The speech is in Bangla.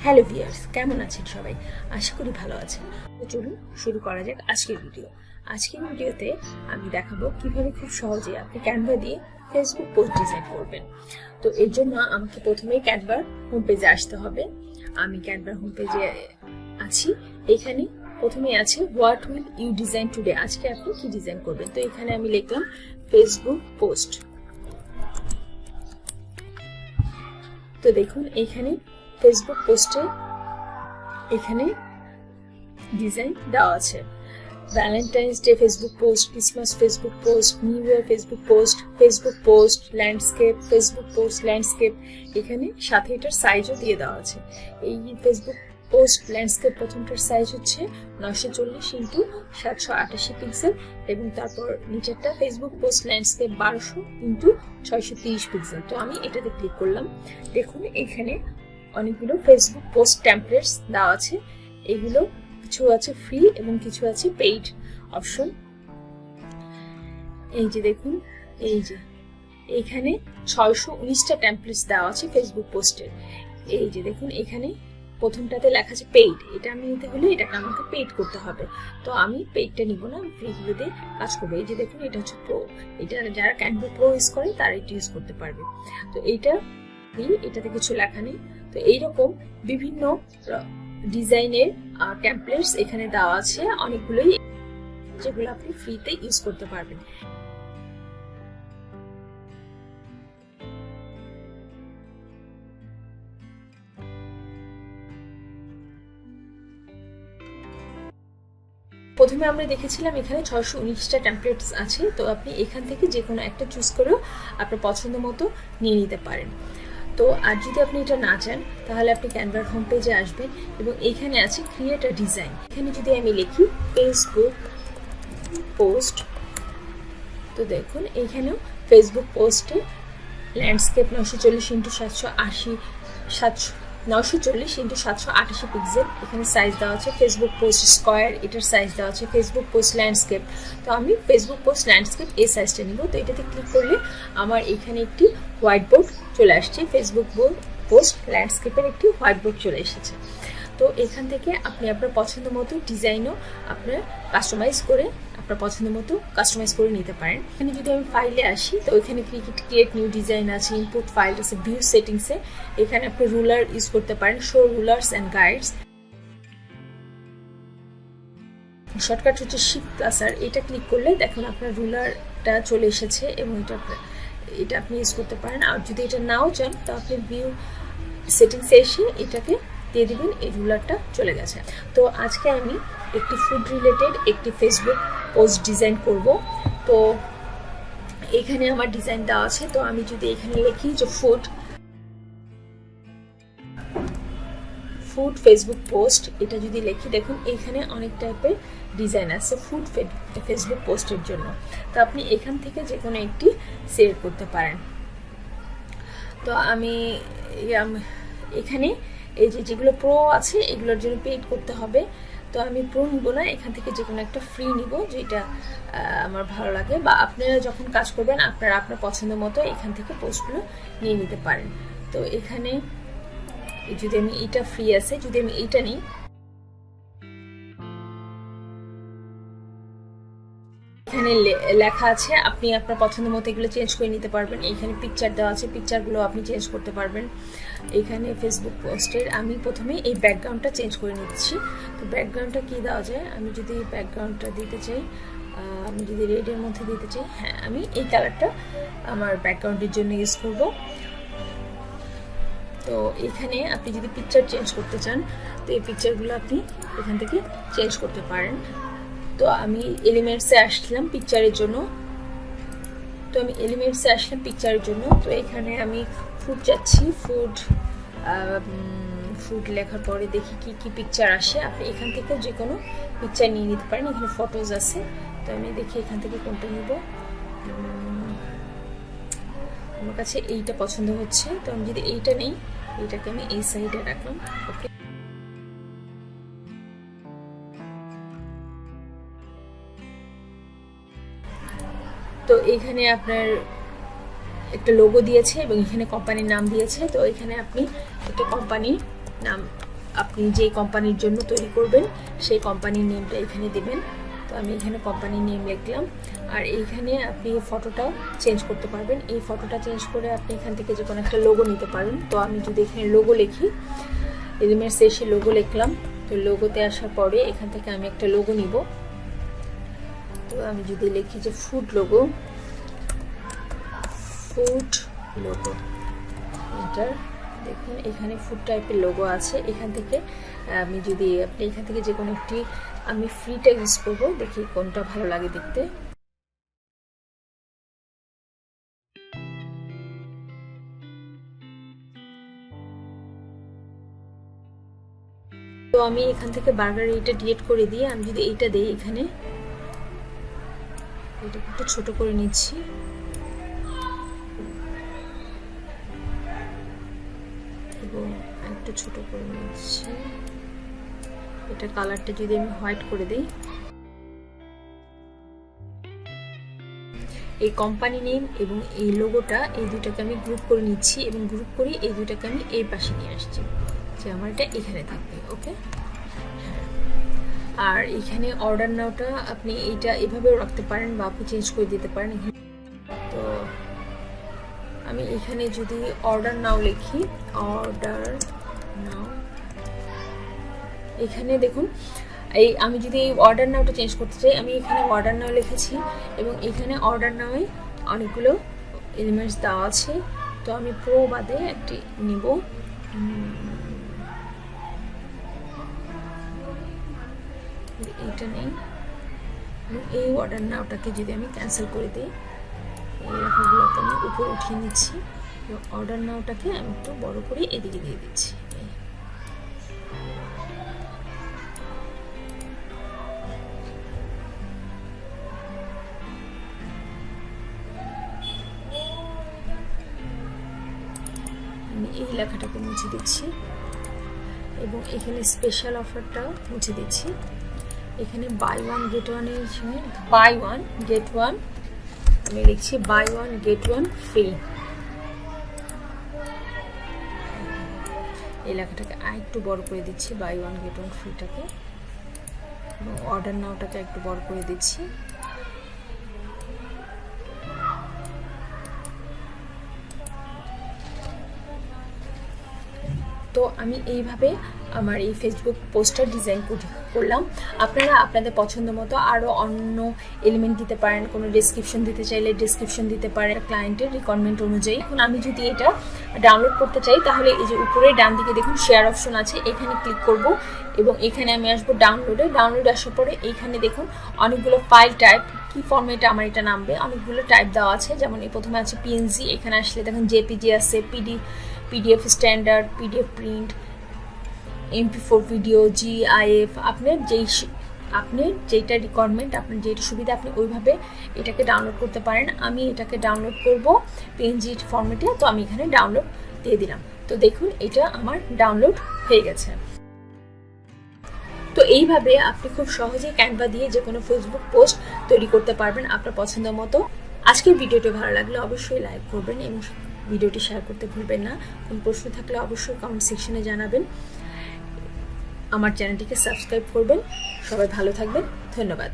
হ্যালো ভিউয়ার্স, কেমন আছেন সবাই? আশা করি ভালো আছেন। তো চলুন শুরু করা যাক আজকের ভিডিওতে আমি দেখাবো কিভাবে খুব সহজে আপনি ক্যানভা দিয়ে ফেসবুক পোস্ট ডিজাইন করবেন। তো এর জন্য আমাকে প্রথমেই ক্যানভার হোম পেজে আসতে হবে। আমি ক্যানভার হোম পেজে আছি। এখানে প্রথমেই আছে what will you design today, আজকে আপনি কি ডিজাইন করবেন। তো এখানে আমি লিখলাম ফেসবুক পোস্ট। তো দেখুন এখানে ফেসবুক পোস্টে এখানে ডিজাইন দেওয়া আছে। Valentine's day Facebook post, Christmas Facebook post, new year Facebook post, Facebook post landscape, Facebook post landscape. এখানে সাথে এটার সাইজও দিয়ে দেওয়া আছে। এই ফেসবুক পোস্ট ল্যান্ডস্কেপ প্রথমটার সাইজ হচ্ছে 940x788 পিক্সেল এবং তারপর নিচেরটা Facebook post landscape 1200x630 pixel. তো আমি এটাতে ক্লিক করলাম। দেখুন এখানে অনেকগুলো ফেসবুক পোস্ট টেমপ্লেটস দেওয়া আছে। এগুলো কিছু আছে ফ্রি এবং কিছু আছে পেইড অপশন। এই যে দেখুন, এই যে এখানে 619টা টেমপ্লেটস দেওয়া আছে ফেসবুক পোস্টের। এই যে দেখুন এখানে প্রথমটাতে লেখা আছে পেইড। এটা আমি নিতে হলে এটাকে আমাকে পেইড করতে হবে। তো আমি পেইডটা নিব না, আমি ফ্রিগুলোতে কাজ করবো। এই যে দেখুন এটা হচ্ছে প্রো, এটা যারা ক্যানভা প্রো ইউজ করে তারা এটা ইউজ করতে পারবে। তো এইটা এটাতে কিছু লেখা নেই। তো এইরকম বিভিন্ন ডিজাইনের টেমপ্লেটস এখানে দেওয়া আছে অনেকগুলোই, যেগুলো আপনি ফ্রিতে ইউজ করতে পারবেন। প্রথমে আমরা দেখেছিলাম এখানে 619টা টেমপ্লেটস আছে। তো আপনি এখান থেকে যে কোনো একটা চুজ করেও আপনার পছন্দ মতো নিয়ে নিতে পারেন। তো আর যদি আপনি এটা না চান তাহলে আপনি ক্যানভার হোম পেজে আসবেন এবং এইখানে আছে ক্রিয়েট আ ডিজাইন। এখানে যদি আমি লিখি ফেসবুক পোস্ট, তো দেখুন এখানেও ফেসবুক পোস্টে ল্যান্ডস্কেপ 940x788 পিক্সেল। এখানে সাইজ দেওয়া আছে ফেসবুক পোস্ট স্কোয়ার, এটার সাইজ দেওয়া আছে ফেসবুক পোস্ট ল্যান্ডস্কেপ। তো আমি ফেসবুক পোস্ট ল্যান্ডস্কেপ এই সাইজটা নিব। তো এটাতে ক্লিক করলে আমার এখানে একটি হোয়াইট বোর্ড চলে আসছে। ফেসবুক পোস্ট ল্যান্ডস্কেপের একটি হোয়াইট বোর্ড চলে এসেছে। তো এখান থেকে আপনি আপনার পছন্দ মতো ডিজাইনও আপনার কাস্টমাইজ করে নিতে পারেন। এখানে যদি আমি ফাইলে আসি তো এখানে ক্রিয়েট নিউ ডিজাইন আছে, ইনপুট ফাইল আছে, ভিউ সেটিংসে এখানে আপনি রুলার ইউজ করতে পারেন, show rulers and guides. Shortcut হচ্ছে শিফট+R। এটা ক্লিক করলে দেখুন আপনার রুলারটা চলে এসেছে এবং এটা আপনি ইউজ করতে পারেন। আর যদি এটা নাও চান তো আপনি ভিউ সেটিংসে এসে এটাকে দিয়ে দিবেন, এই রুলারটা চলে গেছে। তো আজকে আমি একটি ফুড রিলেটেড একটি ফেসবুক পোস্ট ডিজাইন করব। তো এখানে আমার ডিজাইন দেওয়া আছে। তো আমি যদি এখানে লিখি যে ফুড ফেসবুক পোস্ট, এটা যদি লিখি দেখুন এখানে অনেক টাইপের ডিজাইন আছে ফুড ফেসবুক পোস্টের জন্য। তো আপনি এখান থেকে যে কোনো একটি সিলেক্ট করতে পারেন। তো আমি এখানে এই যেগুলো প্রো আছে এগুলোর জন্য পেইড করতে হবে। তো আমি প্রো নিব না, এখান থেকে যে কোনো একটা ফ্রি নিব যেটা আমার ভালো লাগে। বা আপনারা যখন কাজ করবেন আপনার পছন্দ মতো এখান থেকে পোস্টগুলো নিয়ে নিতে পারেন। তো এখানে যদি আমি এটা ফ্রি আছে, যদি আমি এটা নিই, এখানে লেখা আছে আপনি আপনার পছন্দ মতো এগুলো চেঞ্জ করে নিতে পারবেন। এখানে পিকচার দেওয়া আছে, পিকচারগুলো আপনি চেঞ্জ করতে পারবেন। এখানে ফেসবুক পোস্টের আমি প্রথমে এই ব্যাকগ্রাউন্ডটা চেঞ্জ করে নিচ্ছি। তো ব্যাকগ্রাউন্ডটা কি দেওয়া যায়, আমি যদি ব্যাকগ্রাউন্ডটা দিতে চাই, আমি যদি রেডের মধ্যে দিতে চাই, হ্যাঁ আমি এই কালারটা আমার ব্যাকগ্রাউন্ডের জন্য ইউজ করব। তো এখানে আপনি যদি পিকচার চেঞ্জ করতে চান তো এই পিকচারগুলো আপনি এখান থেকে চেঞ্জ করতে পারেন। তো আমি এলিমেন্টসে আসলাম পিকচারের জন্য। তো এখানে আমি ফুড চাচ্ছি। ফুড লেখার পরে দেখি কি পিকচার আসে। আপনি এখান থেকে যে কোনো পিকচার নিয়ে নিতে পারেন। এখানে ফটোজ আছে, তো আমি দেখি এখান থেকে কোনটা নিব। আমার কাছে এইটা পছন্দ হচ্ছে, তো আমি যদি এইটা নেই, এইটাকে আমি এই সাইডে রাখলাম। ওকে, তো এখানে আপনার একটা লোগো দিয়েছে এবং এখানে কোম্পানির নাম দিয়েছে। তো এখানে আপনি একটা কোম্পানির নাম আপনি যে কোম্পানির জন্য তৈরি করবেন সেই কোম্পানির নেমটা এখানে দেবেন। তো আমি এখানে কোম্পানির নেম লিখলাম। আর এইখানে আপনি ফটোটাও চেঞ্জ করতে পারবেন। এই ফটোটা চেঞ্জ করে আপনি এখান থেকে যে কোনো একটা লোগো নিতে পারেন। তো আমি যদি এখানে লোগো লিখি, এলিমেন্টসে এসে লোগো লিখলাম। তো লোগোতে আসার পরে এখান থেকে আমি একটা লোগো নিব। তো আমি যদি লিখি যে ফুড লোগো, এন্টার। দেখুন এখানে ফুড টাইপের লোগো আছে। এখান থেকে আমি যদি আপনি এখান থেকে যে কোনো একটি আমি ফ্রিটা ইউজ করবো, দেখি কোনটা ভালো লাগে দেখতে। তো আমি এখান থেকে বার্গার এইটা ডিলিট করে দিয়ে আমি যদি এইটা দিই, এখানে এটা একটু ছোট করে নিচ্ছি। এবং একটু ছোট করে নিচ্ছি। এটা কালারটা যদি আমি হোয়াইট করে দিই, এই কোম্পানি নেম এবং এই লোগোটা, এই দুটাকে আমি গ্রুপ করে নিচ্ছি এবং গ্রুপ করে এই দুটাকে আমি এই পাশে নিয়ে আসছি যে আমার এটা এখানে থাকবে। ওকে, আর এখানে অর্ডার নাওটা আপনি এইটা এভাবেও রাখতে পারেন বা আপনি চেঞ্জ করে দিতে পারেন। তো আমি এখানে যদি অর্ডার নাও লিখি, অর্ডার নাও, এখানে দেখুন এই আমি যদি এই অর্ডার নাওটা চেঞ্জ করতে চাই, আমি এখানে অর্ডার নাও লিখেছি এবং এখানে অর্ডার নাওয়ে অনেকগুলো এলিমেন্টস দেওয়া আছে। তো আমি প্রো বাদে একটি নিব। এইটা নেই। এই অর্ডার নাওটাকে যদি আমি ক্যান্সেল করে দিই, এই লেখাগুলোকে আমি উপরে উঠিয়ে নিচ্ছি। অর্ডার নাওটাকে আমি একটু বড় করে এদিকে দিয়ে দিচ্ছি। আমি এই লেখাটাকে মুছে দিচ্ছি এবং এখানে স্পেশাল অফারটা মুছে দিচ্ছি। এখানে বাই ওয়ান গেট ওয়ানের সময় বাই ওয়ান গেট ওয়ান আমি লিখছি buy one get one free. এই লেখাটাকে আরেকটু বড় করে দিচ্ছি, বাই ওয়ান গেট ওয়ান ফ্রিটাকে, এবং অর্ডার নাওটাকে একটু বড় করে দিচ্ছি। তো আমি এইভাবে আমার এই ফেসবুক পোস্টার ডিজাইন করলাম। আপনারা আপনাদের পছন্দ মতো আরও অন্য এলিমেন্ট দিতে পারেন। কোনো ডেসক্রিপশন দিতে চাইলে ডেসক্রিপশন দিতে পারেন ক্লায়েন্টের রিকোয়ারমেন্ট অনুযায়ী। এখন আমি যদি এটা ডাউনলোড করতে চাই, তাহলে এই যে উপরে ডান দিকে দেখুন শেয়ার অপশন আছে, এখানে ক্লিক করব এবং এখানে আমি আসবো ডাউনলোডে। ডাউনলোড আসার পরে এইখানে দেখুন অনেকগুলো ফাইল টাইপ, কি ফরম্যাটে আমার এটা নামবে, অনেকগুলো টাইপ দেওয়া আছে। যেমন এই প্রথমে আছে পিএনজি, এখানে আসলে দেখেন জেপিজি আছে, PDF standard, PDF print, MP4 video, GIF। আপনার যেইটা রিকোয়ারমেন্ট, আপনার যেটা সুবিধা, আপনি ওইভাবে এটাকে ডাউনলোড করতে পারেন। আমি এটাকে ডাউনলোড করব PNG ফরম্যাটে। তো আমি এখানে ডাউনলোড দিয়ে দিলাম। তো দেখুন এটা আমার ডাউনলোড হয়ে গেছে। তো এইভাবে আপনি খুব সহজেই ক্যানভা দিয়ে যে কোনো ফেসবুক পোস্ট তৈরি করতে পারবেন আপনার পছন্দ মতো। আজকের ভিডিওটা ভালো লাগলে অবশ্যই লাইক করবেন এবং ভিডিওটি শেয়ার করতে ভুলবেন না। কোনো প্রশ্ন থাকলে অবশ্যই কমেন্ট সেকশনে জানাবেন। আমার চ্যানেলটিকে সাবস্ক্রাইব করবেন। সবাই ভালো থাকবেন। ধন্যবাদ।